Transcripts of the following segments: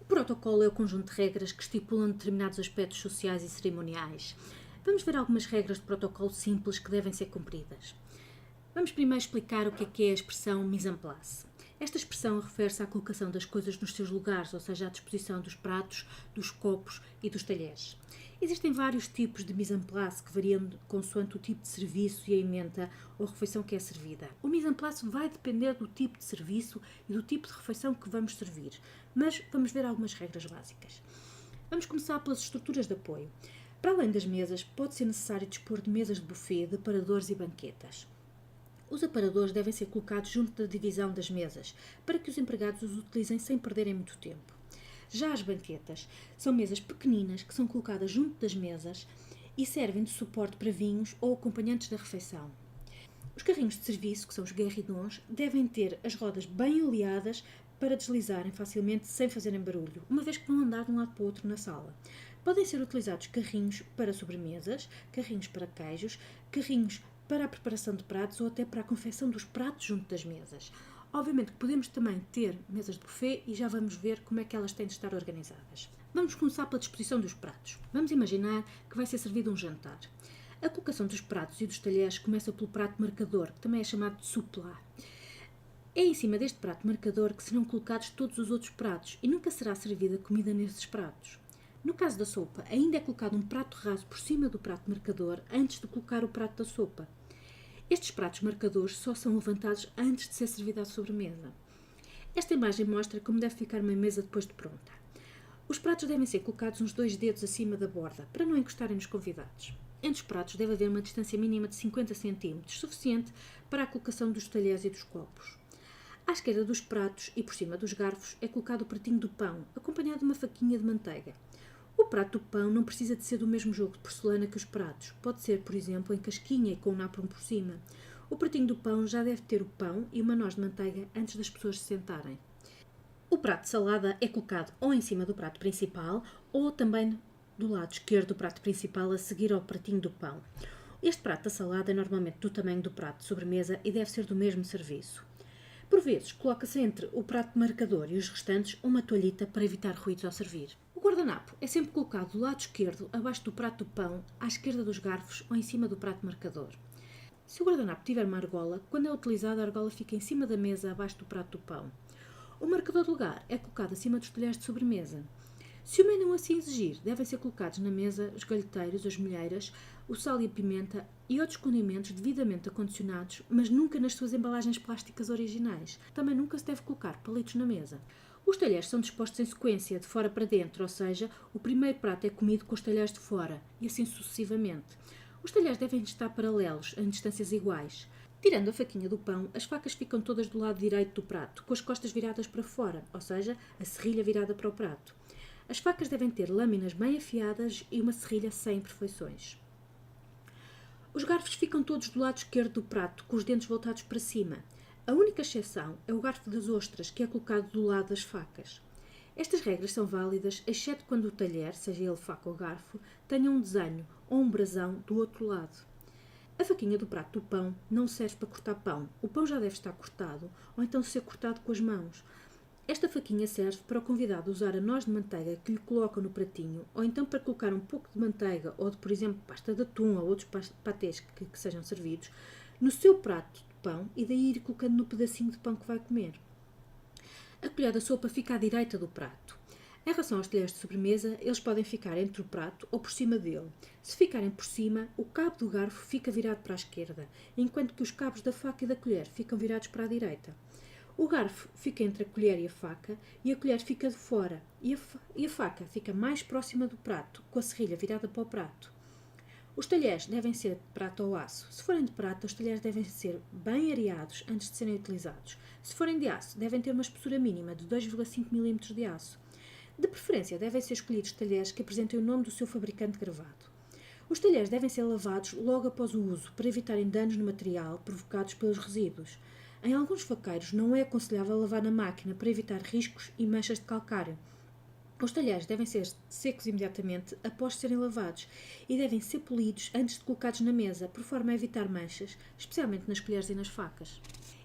O protocolo é o conjunto de regras que estipulam determinados aspectos sociais e cerimoniais. Vamos ver algumas regras de protocolo simples que devem ser cumpridas. Vamos primeiro explicar o que é a expressão mise en place. Esta expressão refere-se à colocação das coisas nos seus lugares, ou seja, à disposição dos pratos, dos copos e dos talheres. Existem vários tipos de mise en place que variam consoante o tipo de serviço e a emenda ou refeição que é servida. O mise en place vai depender do tipo de serviço e do tipo de refeição que vamos servir, mas vamos ver algumas regras básicas. Vamos começar pelas estruturas de apoio. Para além das mesas, pode ser necessário dispor de mesas de buffet, de aparadores e banquetas. Os aparadores devem ser colocados junto da divisão das mesas, para que os empregados os utilizem sem perderem muito tempo. Já as banquetas são mesas pequeninas que são colocadas junto das mesas e servem de suporte para vinhos ou acompanhantes da refeição. Os carrinhos de serviço, que são os guerridons, devem ter as rodas bem oleadas para deslizarem facilmente sem fazerem barulho, uma vez que vão andar de um lado para o outro na sala. Podem ser utilizados carrinhos para sobremesas, carrinhos para queijos, carrinhos para a preparação de pratos ou até para a confecção dos pratos junto das mesas. Obviamente que podemos também ter mesas de buffet e já vamos ver como é que elas têm de estar organizadas. Vamos começar pela disposição dos pratos. Vamos imaginar que vai ser servido um jantar. A colocação dos pratos e dos talheres começa pelo prato marcador, que também é chamado de souplá. É em cima deste prato marcador que serão colocados todos os outros pratos e nunca será servida comida nesses pratos. No caso da sopa, ainda é colocado um prato raso por cima do prato marcador antes de colocar o prato da sopa. Estes pratos marcadores só são levantados antes de ser servida a sobremesa. Esta imagem mostra como deve ficar uma mesa depois de pronta. Os pratos devem ser colocados uns 2 dedos acima da borda, para não encostarem nos convidados. Entre os pratos deve haver uma distância mínima de 50 cm, suficiente para a colocação dos talheres e dos copos. À esquerda dos pratos e por cima dos garfos é colocado o pratinho do pão, acompanhado de uma faquinha de manteiga. O prato do pão não precisa de ser do mesmo jogo de porcelana que os pratos. Pode ser, por exemplo, em casquinha e com um napron por cima. O pratinho do pão já deve ter o pão e uma noz de manteiga antes das pessoas se sentarem. O prato de salada é colocado ou em cima do prato principal ou também do lado esquerdo do prato principal a seguir ao pratinho do pão. Este prato da salada é normalmente do tamanho do prato de sobremesa e deve ser do mesmo serviço. Por vezes, coloca-se entre o prato marcador e os restantes uma toalhita para evitar ruídos ao servir. O guardanapo é sempre colocado do lado esquerdo, abaixo do prato do pão, à esquerda dos garfos ou em cima do prato marcador. Se o guardanapo tiver uma argola, quando é utilizado a argola fica em cima da mesa, abaixo do prato do pão. O marcador de lugar é colocado acima dos talheres de sobremesa. Se o menu assim exigir, devem ser colocados na mesa os galheteiros, as molheiras, o sal e a pimenta e outros condimentos devidamente acondicionados, mas nunca nas suas embalagens plásticas originais. Também nunca se deve colocar palitos na mesa. Os talheres são dispostos em sequência, de fora para dentro, ou seja, o primeiro prato é comido com os talheres de fora, e assim sucessivamente. Os talheres devem estar paralelos, em distâncias iguais. Tirando a faquinha do pão, as facas ficam todas do lado direito do prato, com as costas viradas para fora, ou seja, a serrilha virada para o prato. As facas devem ter lâminas bem afiadas e uma serrilha sem imperfeições. Os garfos ficam todos do lado esquerdo do prato, com os dentes voltados para cima. A única exceção é o garfo das ostras, que é colocado do lado das facas. Estas regras são válidas, exceto quando o talher, seja ele faca ou garfo, tenha um desenho ou um brasão do outro lado. A faquinha do prato do pão não serve para cortar pão. O pão já deve estar cortado, ou então ser cortado com as mãos. Esta faquinha serve para o convidado usar a noz de manteiga que lhe colocam no pratinho, ou então para colocar um pouco de manteiga, ou de, por exemplo, pasta de atum ou outros patês que sejam servidos, no seu prato de pão e daí ir colocando no pedacinho de pão que vai comer. A colher da sopa fica à direita do prato. Em relação aos talheres de sobremesa, eles podem ficar entre o prato ou por cima dele. Se ficarem por cima, o cabo do garfo fica virado para a esquerda, enquanto que os cabos da faca e da colher ficam virados para a direita. O garfo fica entre a colher e a colher fica de fora, e a faca fica mais próxima do prato, com a serrilha virada para o prato. Os talheres devem ser de prata ou aço. Se forem de prata, os talheres devem ser bem areados antes de serem utilizados. Se forem de aço, devem ter uma espessura mínima de 2,5 mm de aço. De preferência, devem ser escolhidos talheres que apresentem o nome do seu fabricante gravado. Os talheres devem ser lavados logo após o uso, para evitarem danos no material provocados pelos resíduos. Em alguns faqueiros não é aconselhável lavar na máquina para evitar riscos e manchas de calcário. Os talheres devem ser secos imediatamente após serem lavados e devem ser polidos antes de colocados na mesa, por forma a evitar manchas, especialmente nas colheres e nas facas.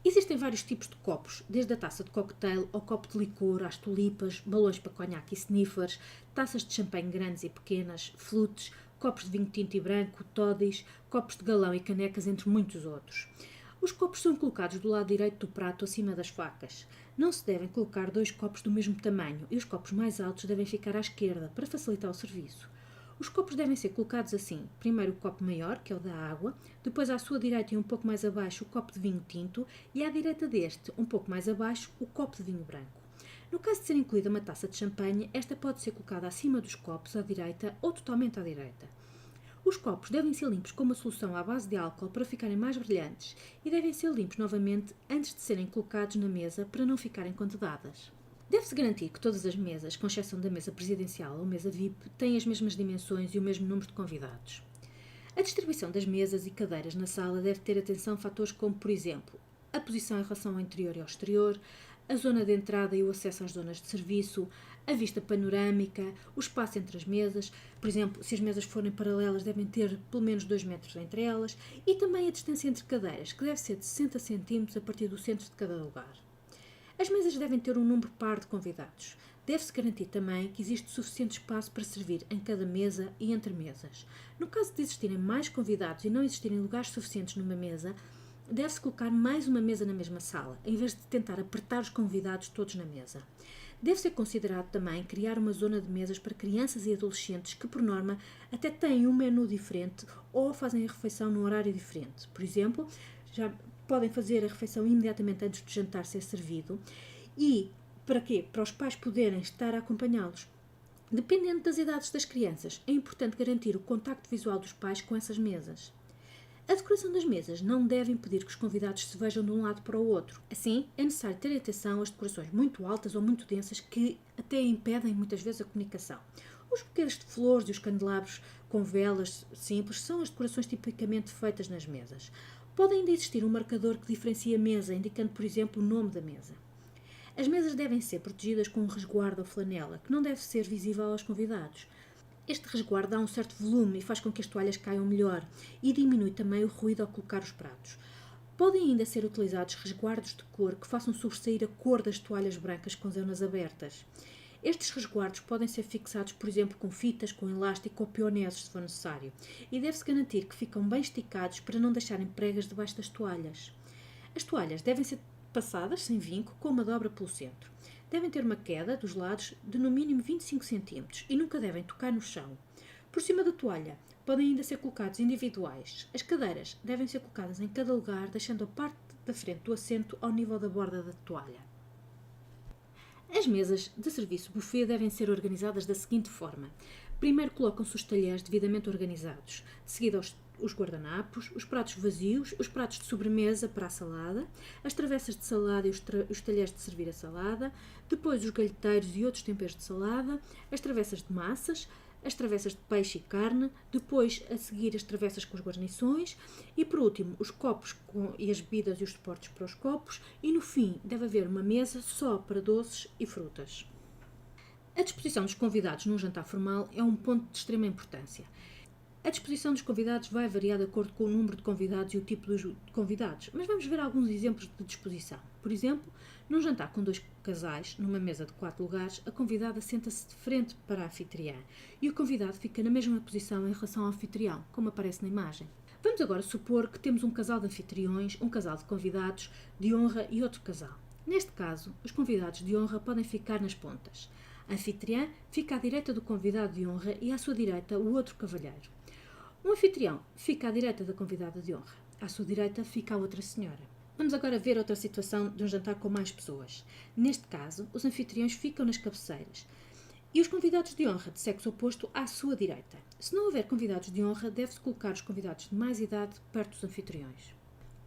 Existem vários tipos de copos, desde a taça de cocktail ao copo de licor, às tulipas, balões para conhaque e sniffers, taças de champanhe grandes e pequenas, flutes, copos de vinho tinto e branco, toddies, copos de galão e canecas, entre muitos outros. Os copos são colocados do lado direito do prato acima das facas. Não se devem colocar dois copos do mesmo tamanho e os copos mais altos devem ficar à esquerda para facilitar o serviço. Os copos devem ser colocados assim: primeiro o copo maior, que é o da água, depois à sua direita e um pouco mais abaixo o copo de vinho tinto e à direita deste, um pouco mais abaixo, o copo de vinho branco. No caso de ser incluída uma taça de champanhe, esta pode ser colocada acima dos copos à direita ou totalmente à direita. Os copos devem ser limpos com uma solução à base de álcool para ficarem mais brilhantes e devem ser limpos novamente antes de serem colocados na mesa para não ficarem condedadas. Deve-se garantir que todas as mesas, com exceção da mesa presidencial ou mesa VIP, têm as mesmas dimensões e o mesmo número de convidados. A distribuição das mesas e cadeiras na sala deve ter atenção a fatores como, por exemplo, a posição em relação ao interior e ao exterior, a zona de entrada e o acesso às zonas de serviço, a vista panorâmica, o espaço entre as mesas, por exemplo, se as mesas forem paralelas devem ter pelo menos 2 metros entre elas, e também a distância entre cadeiras, que deve ser de 60 cm a partir do centro de cada lugar. As mesas devem ter um número par de convidados. Deve-se garantir também que existe suficiente espaço para servir em cada mesa e entre mesas. No caso de existirem mais convidados e não existirem lugares suficientes numa mesa, deve-se colocar mais uma mesa na mesma sala, em vez de tentar apertar os convidados todos na mesa. Deve ser considerado também criar uma zona de mesas para crianças e adolescentes que, por norma, até têm um menu diferente ou fazem a refeição num horário diferente. Por exemplo, já podem fazer a refeição imediatamente antes do jantar ser servido. E para quê? Para os pais poderem estar a acompanhá-los. Dependendo das idades das crianças, é importante garantir o contacto visual dos pais com essas mesas. A decoração das mesas não deve impedir que os convidados se vejam de um lado para o outro. Assim, é necessário ter atenção às decorações muito altas ou muito densas que até impedem muitas vezes a comunicação. Os buquês de flores e os candelabros com velas simples são as decorações tipicamente feitas nas mesas. Pode ainda existir um marcador que diferencia a mesa, indicando, por exemplo, o nome da mesa. As mesas devem ser protegidas com um resguardo ou flanela, que não deve ser visível aos convidados. Este resguardo dá um certo volume e faz com que as toalhas caiam melhor e diminui também o ruído ao colocar os pratos. Podem ainda ser utilizados resguardos de cor que façam sobressair a cor das toalhas brancas com zonas abertas. Estes resguardos podem ser fixados, por exemplo, com fitas, com elástico ou pioneses, se for necessário, e deve-se garantir que ficam bem esticados para não deixarem pregas debaixo das toalhas. As toalhas devem ser passadas sem vinco com uma dobra pelo centro. Devem ter uma queda dos lados de no mínimo 25 cm e nunca devem tocar no chão. Por cima da toalha podem ainda ser colocados individuais. As cadeiras devem ser colocadas em cada lugar, deixando a parte da frente do assento ao nível da borda da toalha. As mesas de serviço buffet devem ser organizadas da seguinte forma. Primeiro colocam-se os talheres devidamente organizados, de seguida os guardanapos, os pratos vazios, os pratos de sobremesa para a salada, as travessas de salada e os talheres de servir a salada, depois os galheteiros e outros temperos de salada, as travessas de massas, as travessas de peixe e carne, depois a seguir as travessas com as guarnições e por último os copos e as bebidas e os suportes para os copos e no fim deve haver uma mesa só para doces e frutas. A disposição dos convidados num jantar formal é um ponto de extrema importância. A disposição dos convidados vai variar de acordo com o número de convidados e o tipo de convidados, mas vamos ver alguns exemplos de disposição. Por exemplo, num jantar com 2 casais, numa mesa de 4 lugares, a convidada senta-se de frente para a anfitriã e o convidado fica na mesma posição em relação ao anfitrião, como aparece na imagem. Vamos agora supor que temos um casal de anfitriões, um casal de convidados de honra e outro casal. Neste caso, os convidados de honra podem ficar nas pontas. A anfitriã fica à direita do convidado de honra e à sua direita o outro cavalheiro. O anfitrião fica à direita da convidada de honra. À sua direita fica a outra senhora. Vamos agora ver outra situação de um jantar com mais pessoas. Neste caso, os anfitriões ficam nas cabeceiras e os convidados de honra de sexo oposto à sua direita. Se não houver convidados de honra, deve-se colocar os convidados de mais idade perto dos anfitriões.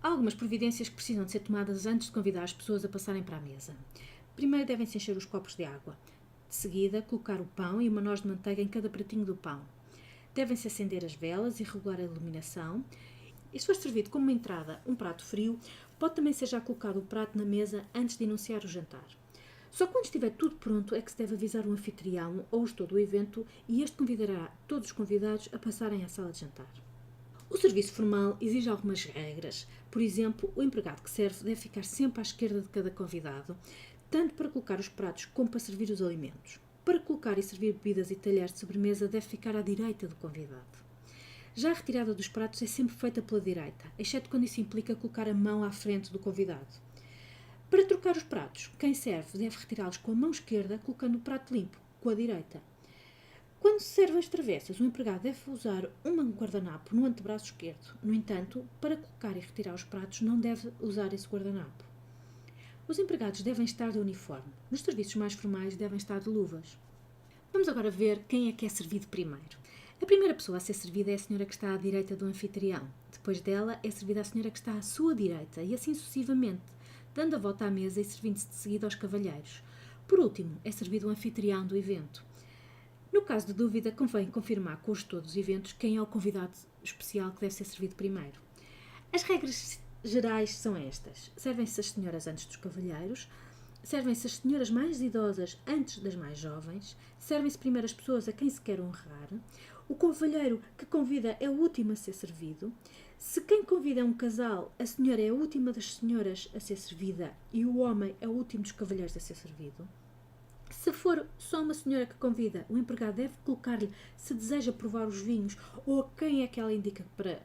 Há algumas providências que precisam de ser tomadas antes de convidar as pessoas a passarem para a mesa. Primeiro devem-se encher os copos de água. De seguida, colocar o pão e uma noz de manteiga em cada pratinho do pão. Devem-se acender as velas e regular a iluminação. E se for servido como uma entrada um prato frio, pode também ser já colocado o prato na mesa antes de iniciar o jantar. Só quando estiver tudo pronto é que se deve avisar o anfitrião ou o gestor do evento e este convidará todos os convidados a passarem à sala de jantar. O serviço formal exige algumas regras. Por exemplo, o empregado que serve deve ficar sempre à esquerda de cada convidado, tanto para colocar os pratos como para servir os alimentos. Para colocar e servir bebidas e talheres de sobremesa deve ficar à direita do convidado. Já a retirada dos pratos é sempre feita pela direita, exceto quando isso implica colocar a mão à frente do convidado. Para trocar os pratos, quem serve deve retirá-los com a mão esquerda, colocando o prato limpo com a direita. Quando se serve as travessas, o empregado deve usar um guardanapo no antebraço esquerdo. No entanto, para colocar e retirar os pratos, não deve usar esse guardanapo. Os empregados devem estar de uniforme. Nos serviços mais formais, devem estar de luvas. Vamos agora ver quem é que é servido primeiro. A primeira pessoa a ser servida é a senhora que está à direita do anfitrião. Depois dela é servida a senhora que está à sua direita e assim sucessivamente, dando a volta à mesa e servindo-se de seguida aos cavalheiros. Por último, é servido o anfitrião do evento. No caso de dúvida, convém confirmar com o gestor dos eventos quem é o convidado especial que deve ser servido primeiro. As regras gerais são estas. Servem-se as senhoras antes dos cavalheiros, servem-se as senhoras mais idosas antes das mais jovens, servem-se primeiro as pessoas a quem se quer honrar, o cavalheiro que convida é o último a ser servido, se quem convida é um casal, a senhora é a última das senhoras a ser servida e o homem é o último dos cavalheiros a ser servido. Se for só uma senhora que convida, o empregado deve colocar-lhe se deseja provar os vinhos ou a quem é que ela indica para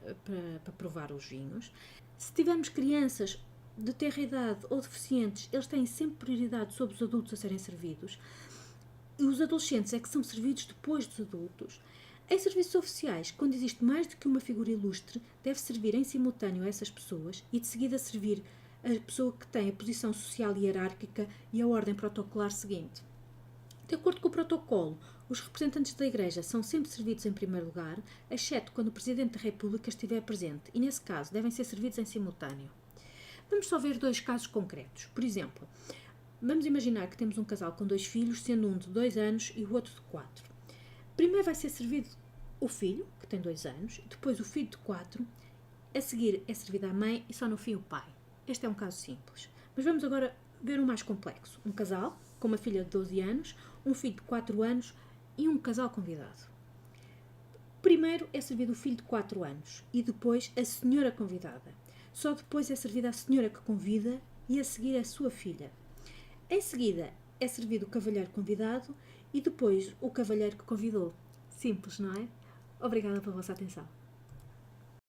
provar os vinhos. Se tivermos crianças de terra idade ou deficientes, eles têm sempre prioridade sobre os adultos a serem servidos. E os adolescentes é que são servidos depois dos adultos. Em serviços oficiais, quando existe mais do que uma figura ilustre, deve servir em simultâneo a essas pessoas e de seguida servir a pessoa que tem a posição social e hierárquica e a ordem protocolar seguinte. De acordo com o protocolo, os representantes da Igreja são sempre servidos em primeiro lugar, exceto quando o Presidente da República estiver presente, e nesse caso devem ser servidos em simultâneo. Vamos só ver dois casos concretos. Por exemplo, vamos imaginar que temos um casal com 2 filhos, sendo um de 2 anos e o outro de 4. Primeiro vai ser servido o filho, que tem 2 anos, e depois o filho de 4. A seguir é servida a mãe e só no fim o pai. Este é um caso simples. Mas vamos agora ver um mais complexo. Um casal com uma filha de 12 anos, um filho de 4 anos e um casal convidado. Primeiro é servido o filho de 4 anos e depois a senhora convidada. Só depois é servida a senhora que convida e a seguir a sua filha. Em seguida é servido o cavalheiro convidado e depois o cavalheiro que convidou. Simples, não é? Obrigada pela vossa atenção.